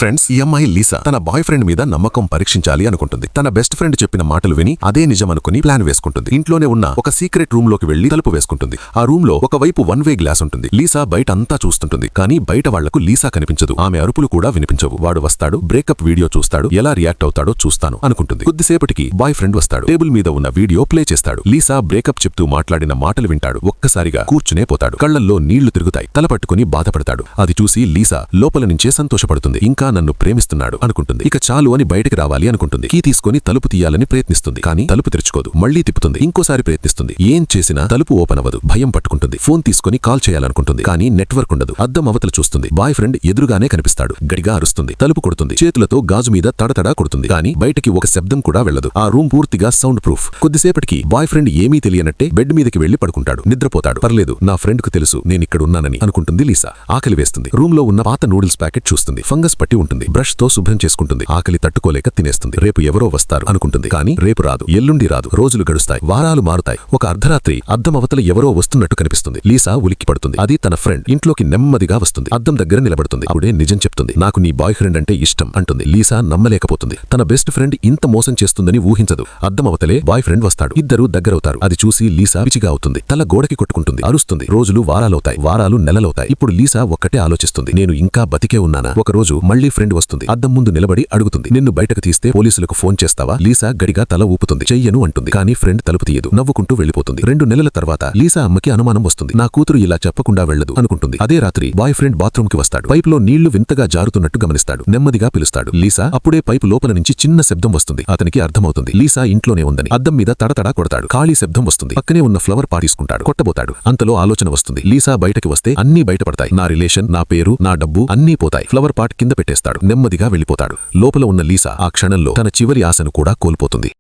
Friends, ఈ అమ్మాయి Lisa తన బాయ్ ఫ్రెండ్ మీద నమ్మకం పరీక్షించాలి అనుకుంటుంది. తన బెస్ట్ ఫ్రెండ్ చెప్పిన మాటలు విని అదే నిజం అనుకుని ప్లాన్ వేసుకుంటుంది. ఇంట్లోనే ఉన్న ఒక సీక్రెట్ రూమ్ లోకి వెళ్లి తలుపు వేసుకుంటుంది. ఆ రూమ్ లో ఒకవైపు వన్ వే గ్లాస్ ఉంటుంది. లీసా బయట అంతా చూస్తుంటుంది. కానీ బయట వాళ్లకు లీసా కనిపించదు. ఆమె అరుపులు కూడా వినిపించవు. వాడు వస్తాడు, బ్రేకప్ వీడియో చూస్తాడు, ఎలా రియాక్ట్ అవుతాడో చూస్తాను అనుకుంటుంది. కొద్దిసేపటికి బాయ్ ఫ్రెండ్ వస్తాడు. టేబుల్ మీద ఉన్న వీడియో ప్లే చేస్తాడు. లీసా బ్రేకప్ చెప్తూ మాట్లాడిన మాటలు వింటాడు. ఒక్కసారిగా కూర్చునే పోతాడు. కళ్లల్లో నీళ్లు తిరుగుతాయి. తల పట్టుకుని బాధపడతాడు. అది చూసి లీసా లోపల నుంచే సంతోషపడుతుంది. ఇంకా నన్ను ప్రేమిస్తున్నాడు అనుకుంటుంది. ఇక చాలు అని బయటికి రావాలి అనుకుంటుంది. కీ తీసుకుని తలుపు తీయాలని ప్రయత్నిస్తుంది. కానీ తలుపు తెరుచుకోదు. మళ్లీ తిప్పుతుంది. ఇంకోసారి ప్రయత్నిస్తుంది. ఏం చేసినా తలుపు ఓపెన్ అవ్వదు. భయం పట్టుకుంటుంది. ఫోన్ తీసుకుని కాల్ చేయాలనుకుంటుంది. కానీ నెట్వర్క్ ఉండదు. అద్దం అవతల చూస్తుంది. బాయ్ ఫ్రెండ్ ఎదురుగానే కనిపిస్తాడు. గడిగా అరుస్తుంది. తలుపు కొడుతుంది. చేతులతో గాజు మీద తడతడా కొడుతుంది. కానీ బయటికి ఒక శబ్దం కూడా వెళ్లదు. ఆ రూమ్ పూర్తిగా సౌండ్ ప్రూఫ్. కొద్దిసేపటికి బాయ్ ఫ్రెండ్ ఏమీ తెలియనట్టే బెడ్ మీదకి వెళ్లి పడుకుంటాడు. నిద్రపోతాడు. పర్లేదు, నా ఫ్రెండ్ కు తెలుసు నేనిక్కడున్నానని అనుకుంటుంది లీసా. ఆకలి వేస్తుంది. రూమ్ లో ఉన్న పాత నూడిల్స్ ప్యాకెట్ చూస్తుంది. ఫంగస్ పట్టి ఉంటుంది. బ్రష్ తో శుభ్రం చేసుకుంటుంది. ఆకలి తట్టుకోలేక తినేస్తుంది. రేపు ఎవరో వస్తారు అనుకుంటుంది. కానీ రేపు రాదు. ఎల్లుండి రాదు. రోజులు గడుస్తాయి. వారాలు మారుతాయి. ఒక అర్ధరాత్రి అద్దం అవతల ఎవరో వస్తున్నట్టు కనిపిస్తుంది. లీసా ఉలిక్కి పడుతుంది. అది తన ఫ్రెండ్. ఇంట్లోకి నెమ్మదిగా వస్తుంది. అద్దం దగ్గర నిలబడుతుంది. అప్పుడే నిజం చెప్తుంది. నాకు నీ బాయ్ ఫ్రెండ్ అంటే ఇష్టం అంటుంది. లీసా నమ్మలేకపోతుంది. తన బెస్ట్ ఫ్రెండ్ ఇంత మోసం చేస్తుందని ఊహించదు. అద్దం అవతలే బాయ్ ఫ్రెండ్ వస్తాడు. ఇద్దరూ దగ్గరవుతారు. అది చూసి లీసా పిచ్చిగా అవుతుంది. తల గోడకి కొట్టుకుంటుంది. అరుస్తుంది. రోజులు వారాలవుతాయి. వారాలు నెలలవుతాయి. ఇప్పుడు లీసా ఒక్కటే ఆలోచిస్తుంది. నేను ఇంకా బతికే ఉన్నానా? ఒకరోజు మళ్లీ ఫ్రెండ్ వస్తుంది. అద్దం ముందు నిలబడి అడుగుతుంది. నిన్ను బయటకు తీస్తే పోలీసులకు ఫోన్ చేస్తావా? లీసా గడిగా తల ఊపుతుంది. చెయ్యను అంటుంది. కానీ ఫ్రెండ్ తలుపు తీయదు. నవ్వుకుంటూ వెళ్లిపోతుంది. 2 నెలల తర్వాత లీసా అమ్మకి అనుమానం వస్తుంది. నా కూతురు ఇలా చెప్పకుండా వెళ్లదు అనుకుంటుంది. అదే రాత్రి బాయ్ ఫ్రెండ్ బాత్రూమ్ కి వస్తాడు. పైపులో నీళ్లు వింతగా జారుతున్నట్టు గమనిస్తాడు. నెమ్మదిగా పిలుస్తాడు. లీసా. అప్పుడే పైపు లోపల నుంచి చిన్న శబ్దం వస్తుంది. అతనికి అర్థమవుతుంది లీసా ఇంట్లోనే ఉందని. అద్దం మీద తడతడా కొడతాడు. ఖాళీ శబ్దం వస్తుంది. పక్కనే ఉన్న ఫ్లవర్ పాట్ తీసుకుంటాడు. కొట్టబోతాడు. అంతలో ఆలోచన వస్తుంది. లీసా బయటకి వస్తే అన్నీ బయటపడతాయి. నా రిలేషన్, నా పేరు, నా డబ్బు అన్నీ పోతాయి. ఫ్లవర్ పాట్ కింద పెట్టేస్తాడు. నెమ్మదిగా వెళ్లిపోతాడు. లోపల ఉన్న లీసా ఆ క్షణంలో తన చివరి ఆశను కూడా కోల్పోతుంది.